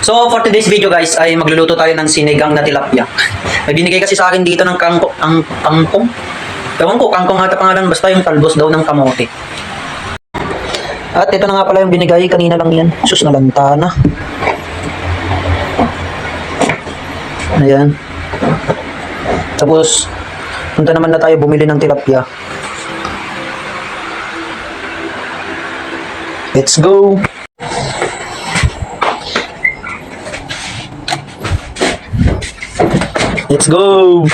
So for today's video guys ay magluluto tayo ng sinigang na tilapia. May binigay kasi sa akin dito ng kangkong. Ewan ko, kangkong ata pangalan, basta yung talbos daw ng kamote. At ito na nga pala yung binigay, kanina lang yan. Sus, nalanta na. Ayan. Tapos, punta naman na tayo bumili ng tilapia. Let's go! Let's go!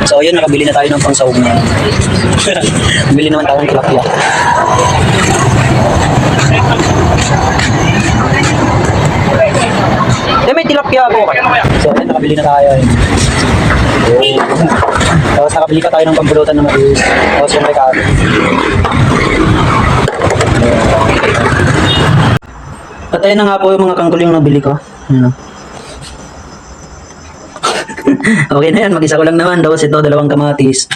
So ayun, nakabili na tayo ng pangsahog niya. Bili naman tayo ng tilapia. May tilapia ako. So ayun, nakabili na tayo. Tapos nakabili pa tayo ng pampulutan ng mais. Tapos yung recado. At ayun na nga po yung mga kangkol yung nabili ko. Ayan. Okay na yan, mag-isa ko lang naman. Tapos ito, 2 kamatis.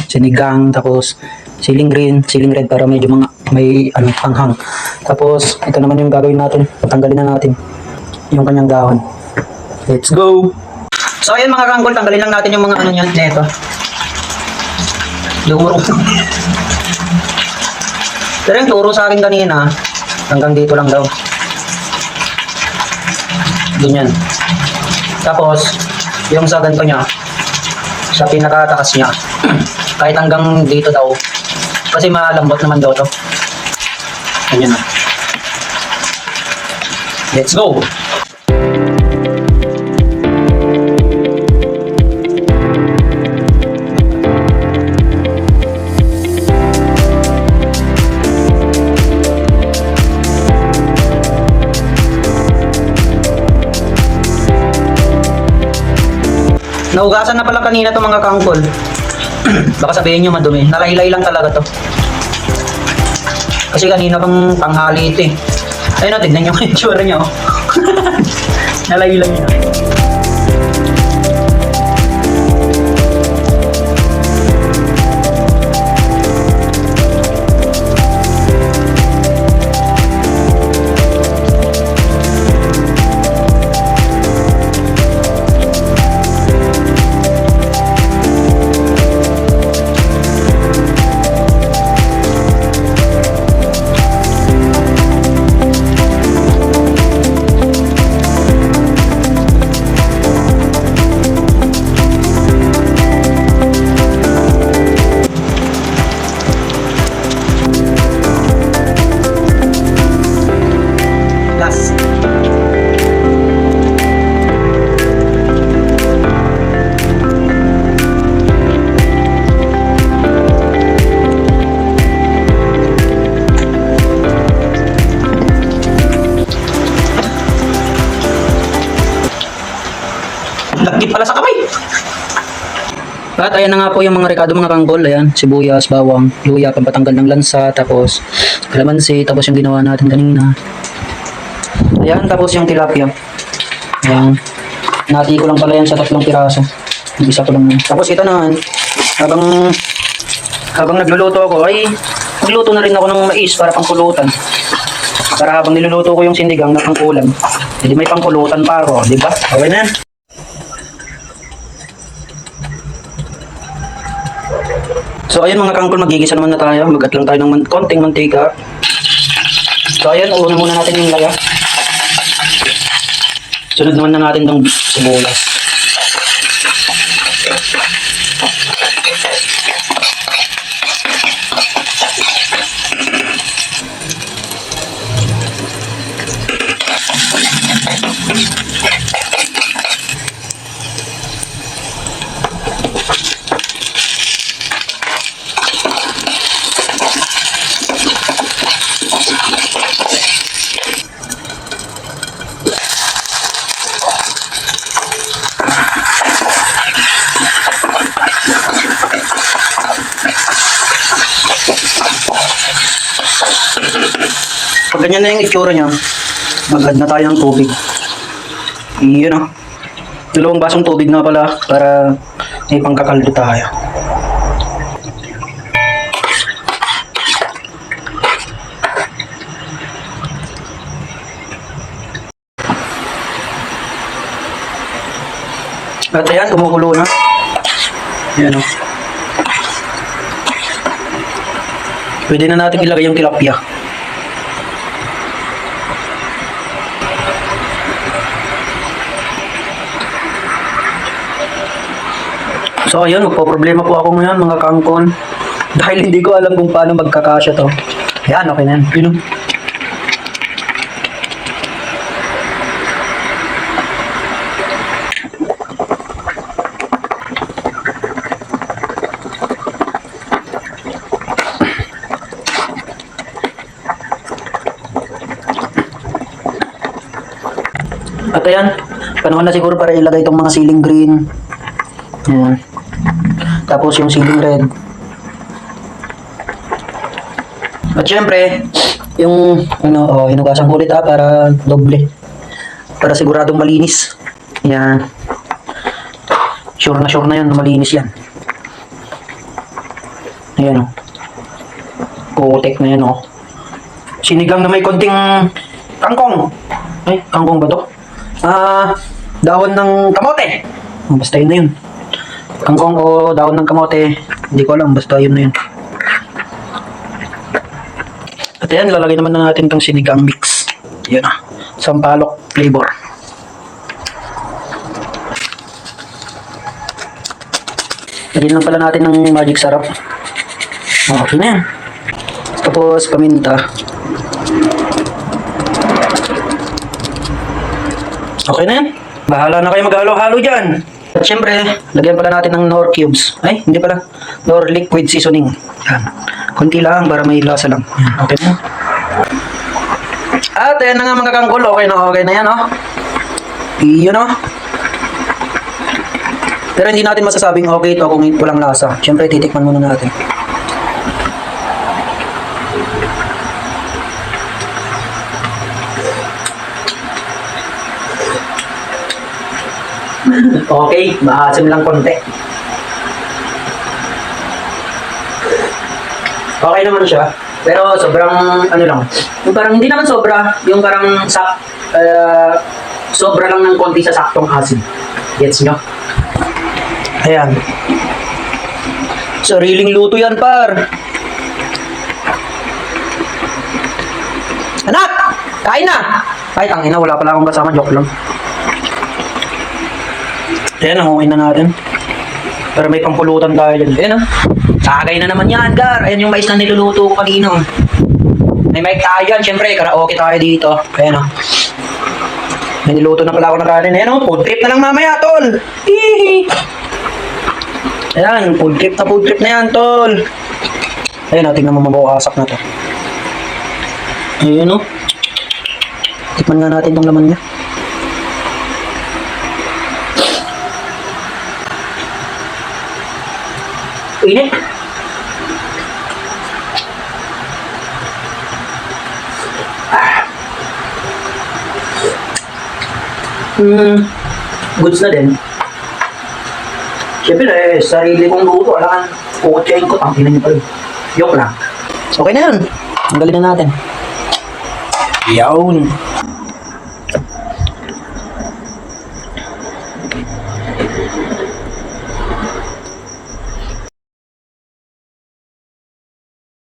Sinigang, tapos siling green, siling red para medyo may panghang. Tapos ito naman yung gagawin natin. Tanggalin na natin yung kanyang dahon. Let's go! So ayun mga kangkol, tanggalin lang natin yung mga ano niyan. Neto. Luro. Pero yung turo sa akin kanina, hanggang dito lang daw. Ganyan. Tapos, yung sa ganito niya, sa pinakataas niya, kahit hanggang dito daw. Kasi malambot naman daw to. Ganyan na. Let's go! Naugasan na pala kanina to mga kangkol. Baka sabihin nyo madumi. Nalaylay lang talaga to. Kasi kanina pang tanghali ito eh. Ayun o, tignan nyo yung itsura nyo. Nalaylay na. Lagkit pala sa kamay. At ayan na nga po yung mga rekado mga kanggol. Ayan, sibuyas, bawang, luya, pampatanggal ng lansa, tapos kalamansi, tapos yung ginawa natin kanina. Ayan, tapos yung tilapia. Ayan. Nati ko lang pala yan sa 3 piraso. Isa ko lang yan. Tapos ito naman, habang nagluluto ako, ay nagluto na rin ako ng mais para pangkulutan. Para habang niluluto ko yung sinigang na pangkulam, hindi may pangkulutan pa ako, di ba? Okay na. So ayan mga kangkol, magigisa naman na tayo. Mag-add lang tayo ng konting mantika. So ayan, uuna muna natin yung laya. Sunod naman na natin ng sibuyas. Pag ganyan na yung itsura niya, mag-add na tayo ng tubig. Yun o. Dalawang basong tubig na pala para may pangkakaldo tayo. At ayan, kumukulo na. Ayan o. Pwede na natin ilagay yung tilapia. So ayun, magpo-problema po ako ngayon mga kangkon. Dahil hindi ko alam kung paano magkakasya to. Ayan, okay na yan. Yun o. At ayan, panahon na siguro para ilagay itong mga ceiling green. Ayan. Tapos yung ceiling red. At syempre, yung hinugasan ko ulit para doble. Para siguradong malinis. Ayan. Sure na yun na malinis yan. Ayan o. Putik na yan o. Sinigang na may konting kangkong. Ay, kangkong ba to? Dahon ng kamote. Basta yun na yun. Kangkong o dahon ng kamote. Hindi ko alam, basta yun na yun. At ayan, lalagay naman na natin itong sinigang mix. Yan na. Sampalok flavor. Lagyan lang pala natin ng magic sarap. Okay na yan. Tapos paminta. Okay na yan. Bahala na kayo maghalo-halo dyan. At syempre, lagyan pala natin ng Knorr cubes. Ay, hindi pala. Knorr liquid seasoning. Yan. Kunti lang para may lasa lang. Yan. Okay na. At ayan na nga mga kangkol. Okay na yan, oh. Iyon, oh. Pero hindi natin masasabing okay ito kung walang lasa. Syempre, titikman muna natin. Okay, maasim lang konti. Okay naman siya. Pero sobrang ano lang. Yung parang hindi naman sobra, yung parang sobra lang ng konti sa saktong asin. Gets nyo? Ayan. Sariling luto yan, par. Anak! Kain na! Ay, tangina, wala pala akong kasama. Joke lang. Ayan, hanguin na natin. Para may pampulutan tayo dyan. Ayan, sagay na naman yan, Gar. Ayan yung mais na niluluto ko kanina. May mic tayo dyan. Siyempre, karaoke tayo dito. Ayan, may niluto na pala ako ng kanin. Ayan, food trip na lang mamaya, tol. Hihi. Ayan, food trip na yan, tol. Ayan, tingnan mo mabawasak na to. Ayan, tikman nga natin tong laman niya. Init. Goods na din. Siyempre, sarili kong luto. Alangan, kukutsahin ko. Tangkinan niyo pala. Yok lang. Okay na yun. Tanggalin na natin. Yawn.